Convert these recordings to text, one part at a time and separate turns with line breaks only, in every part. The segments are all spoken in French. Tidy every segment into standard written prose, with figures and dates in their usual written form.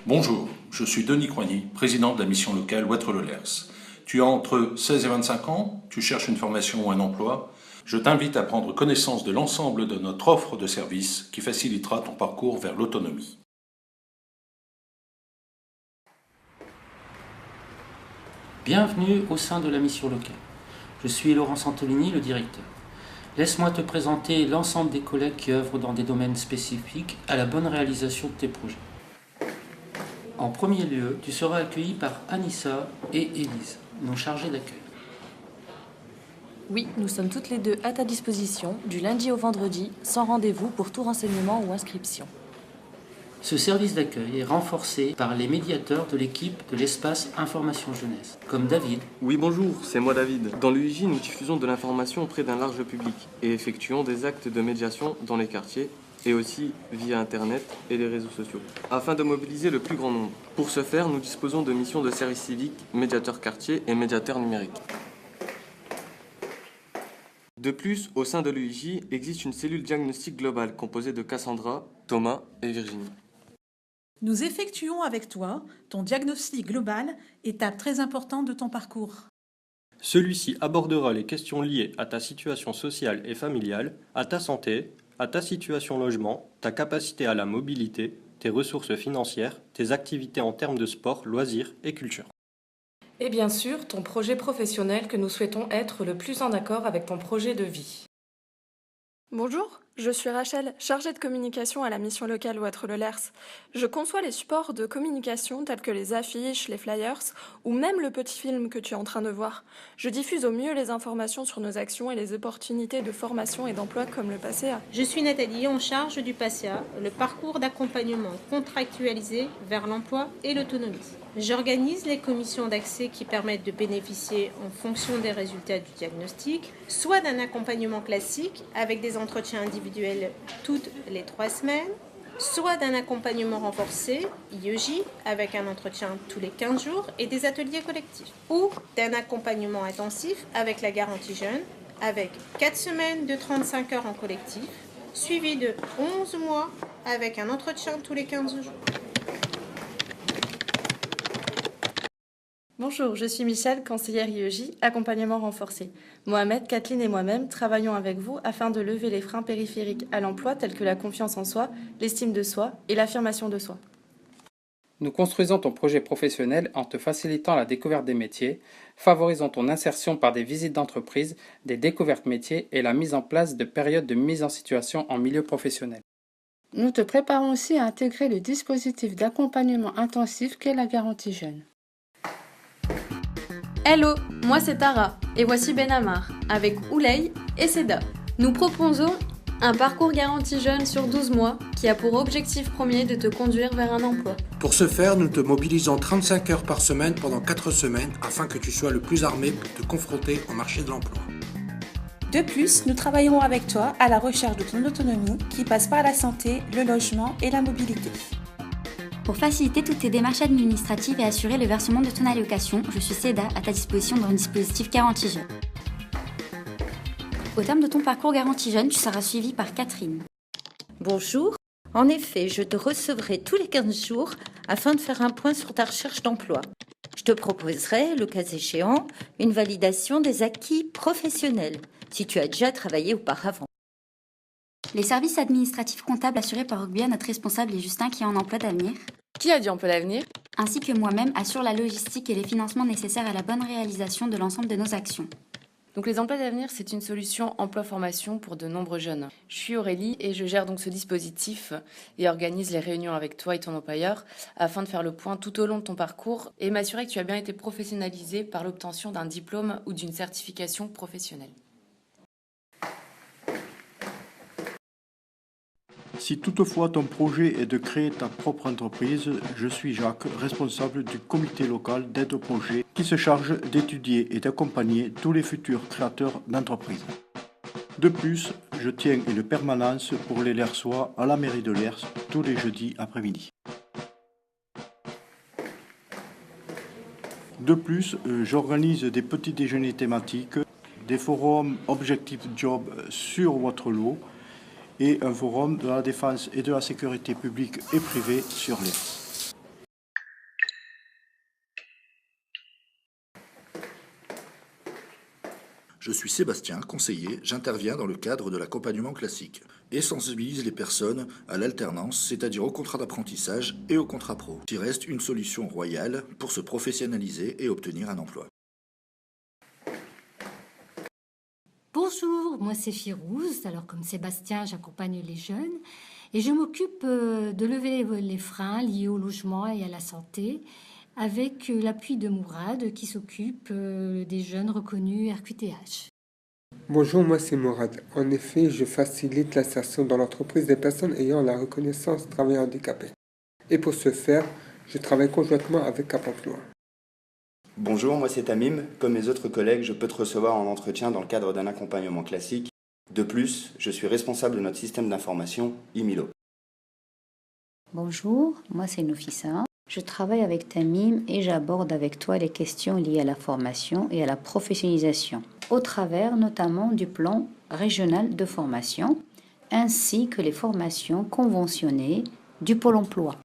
Bonjour, je suis Denis Croigny, président de la mission locale Wattreau-le-Lers. Tu as entre 16 et 25 ans, tu cherches une formation ou un emploi. Je t'invite à prendre connaissance de l'ensemble de notre offre de services qui facilitera ton parcours vers l'autonomie.
Bienvenue au sein de la mission locale. Je suis Laurent Santolini, le directeur. Laisse-moi te présenter l'ensemble des collègues qui œuvrent dans des domaines spécifiques à la bonne réalisation de tes projets. En premier lieu, tu seras accueilli par Anissa et Élise, nos chargées d'accueil.
Oui, nous sommes toutes les deux à ta disposition, du lundi au vendredi, sans rendez-vous pour tout renseignement ou inscription.
Ce service d'accueil est renforcé par les médiateurs de l'équipe de l'espace Information Jeunesse, comme David.
Oui, bonjour, c'est moi David. Dans l'UIJ, nous diffusons de l'information auprès d'un large public et effectuons des actes de médiation dans les quartiers et aussi via Internet et les réseaux sociaux, afin de mobiliser le plus grand nombre. Pour ce faire, nous disposons de missions de service civique, médiateur quartier et médiateur numérique. De plus, au sein de l'UIJ, existe une cellule diagnostic globale composée de Cassandra, Thomas et Virginie.
Nous effectuons avec toi ton diagnostic global, étape très importante de ton parcours.
Celui-ci abordera les questions liées à ta situation sociale et familiale, à ta santé, à ta situation logement, ta capacité à la mobilité, tes ressources financières, tes activités en termes de sport, loisirs et culture.
Et bien sûr, ton projet professionnel que nous souhaitons être le plus en accord avec ton projet de vie.
Bonjour, je suis Rachel, chargée de communication à la mission locale Wattreau-le-Lers. Je conçois les supports de communication tels que les affiches, les flyers ou même le petit film que tu es en train de voir. Je diffuse au mieux les informations sur nos actions et les opportunités de formation et d'emploi comme le PACEA.
Je suis Nathalie, en charge du PACEA, le parcours d'accompagnement contractualisé vers l'emploi et l'autonomie. J'organise les commissions d'accès qui permettent de bénéficier en fonction des résultats du diagnostic, soit d'un accompagnement classique avec des entretiens individuels toutes les 3 semaines, soit d'un accompagnement renforcé, IEJ, avec un entretien tous les 15 jours et des ateliers collectifs, ou d'un accompagnement intensif avec la garantie jeune, avec 4 semaines de 35 heures en collectif, suivi de 11 mois avec un entretien tous les 15 jours.
Bonjour, je suis Michel, conseillère IEJ, accompagnement renforcé. Mohamed, Kathleen et moi-même travaillons avec vous afin de lever les freins périphériques à l'emploi tels que la confiance en soi, l'estime de soi et l'affirmation de soi.
Nous construisons ton projet professionnel en te facilitant la découverte des métiers, favorisant ton insertion par des visites d'entreprise, des découvertes métiers et la mise en place de périodes de mise en situation en milieu professionnel.
Nous te préparons aussi à intégrer le dispositif d'accompagnement intensif qu'est la garantie jeune.
Hello, moi c'est Tara, et voici Benamar, avec Ouley et Seda. Nous proposons un parcours garantie jeune sur 12 mois qui a pour objectif premier de te conduire vers un emploi.
Pour ce faire, nous te mobilisons 35 heures par semaine pendant 4 semaines afin que tu sois le plus armé pour te confronter au marché de l'emploi.
De plus, nous travaillerons avec toi à la recherche de ton autonomie qui passe par la santé, le logement et la mobilité.
Pour faciliter toutes tes démarches administratives et assurer le versement de ton allocation, je suis Seda à ta disposition dans le dispositif Garantie Jeune. Au terme de ton parcours Garantie Jeune, tu seras suivi par Catherine.
Bonjour, en effet, je te recevrai tous les 15 jours afin de faire un point sur ta recherche d'emploi. Je te proposerai, le cas échéant, une validation des acquis professionnels, si tu as déjà travaillé auparavant.
Les services administratifs comptables assurés par Ogbuia, notre responsable et Justin qui est en emploi d'avenir.
Qui a dit emploi d'avenir ?
Ainsi que moi-même assurent la logistique et les financements nécessaires à la bonne réalisation de l'ensemble de nos actions.
Donc les emplois d'avenir, c'est une solution emploi-formation pour de nombreux jeunes. Je suis Aurélie et je gère donc ce dispositif et organise les réunions avec toi et ton employeur afin de faire le point tout au long de ton parcours et m'assurer que tu as bien été professionnalisé par l'obtention d'un diplôme ou d'une certification professionnelle.
Si toutefois ton projet est de créer ta propre entreprise, je suis Jacques, responsable du comité local d'aide au projet qui se charge d'étudier et d'accompagner tous les futurs créateurs d'entreprises. De plus, je tiens une permanence pour les Lersois à la mairie de Lers tous les jeudis après-midi. De plus, j'organise des petits déjeuners thématiques, des forums Objectif Job sur Waterloo, et un forum de la défense et de la sécurité publique et privée sur l'Ers.
Je suis Sébastien, conseiller, j'interviens dans le cadre de l'accompagnement classique et sensibilise les personnes à l'alternance, c'est-à-dire au contrat d'apprentissage et au contrat pro, qui reste une solution royale pour se professionnaliser et obtenir un emploi.
Bonjour, moi c'est Firouz, alors comme Sébastien j'accompagne les jeunes et je m'occupe de lever les freins liés au logement et à la santé avec l'appui de Mourad qui s'occupe des jeunes reconnus RQTH.
Bonjour, moi c'est Mourad. En effet, je facilite l'insertion dans l'entreprise des personnes ayant la reconnaissance travailleur handicapé. Et pour ce faire, je travaille conjointement avec Cap Emploi.
Bonjour, moi c'est Tamim. Comme mes autres collègues, je peux te recevoir en entretien dans le cadre d'un accompagnement classique. De plus, je suis responsable de notre système d'information Imilo.
Bonjour, moi c'est Nofissa. Je travaille avec Tamim et j'aborde avec toi les questions liées à la formation et à la professionnalisation, au travers notamment du plan régional de formation, ainsi que les formations conventionnées du Pôle emploi.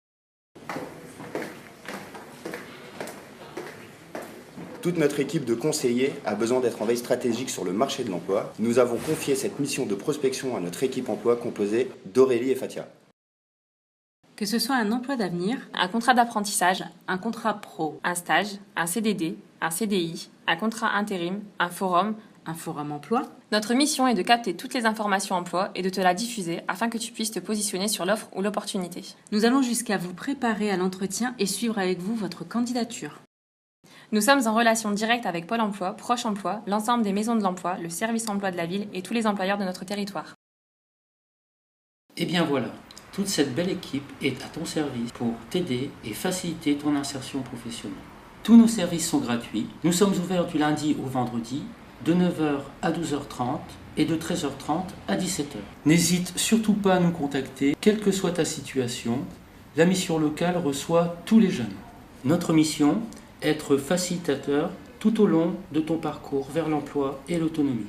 Toute notre équipe de conseillers a besoin d'être en veille stratégique sur le marché de l'emploi. Nous avons confié cette mission de prospection à notre équipe emploi composée d'Aurélie et Fatia.
Que ce soit un emploi d'avenir,
un contrat d'apprentissage, un contrat pro, un stage, un CDD, un CDI, un contrat intérim, un forum
emploi.
Notre mission est de capter toutes les informations emploi et de te la diffuser afin que tu puisses te positionner sur l'offre ou l'opportunité.
Nous allons jusqu'à vous préparer à l'entretien et suivre avec vous votre candidature.
Nous sommes en relation directe avec Pôle emploi, Proche emploi, l'ensemble des maisons de l'emploi, le service emploi de la ville et tous les employeurs de notre territoire.
Et bien voilà, toute cette belle équipe est à ton service pour t'aider et faciliter ton insertion professionnelle. Tous nos services sont gratuits. Nous sommes ouverts du lundi au vendredi, de 9h à 12h30 et de 13h30 à 17h. N'hésite surtout pas à nous contacter, quelle que soit ta situation. La mission locale reçoit tous les jeunes. Notre mission, être facilitateur tout au long de ton parcours vers l'emploi et l'autonomie.